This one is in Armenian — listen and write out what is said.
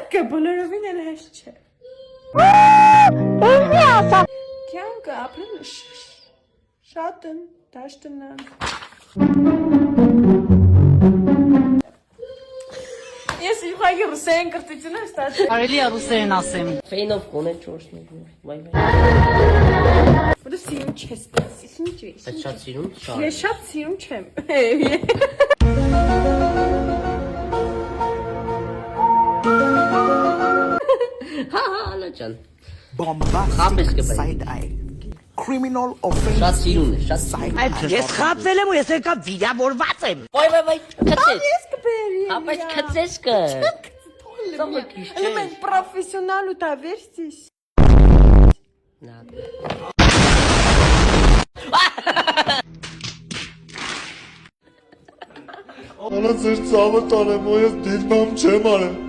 Կյանքը բոլորովին էլ հեշտ չէ։ Կյանքը ապրելը շատ են դաշտն են։ Ես իհայգի ռուսեն կրտությունը ստացել։ Արելի է ռուսերեն ասեմ։ Ֆեյնով կոնե ճոշն։ Վայ։ Որը սիրում չես տեսի, ինչ է։ Այդ շատ սիրում չար։ Ես շատ սիրում չեմ։ Հա, լաչան։ Bombastic side eye. Criminal offense. Շատ սիրուն է, շատ սայ։ Ես խաբվել եմ ու ես եկա վիրավորված եմ։ Վայ, քծես։ Ես կբերի։ Ապա քծես կը։ Էլեմենտ պրոֆեսիոնալ ու դա վերցիս։ Նա։ Ալա ձեր ծավը տանեմ, ու ես դիդմամ չեմ արել։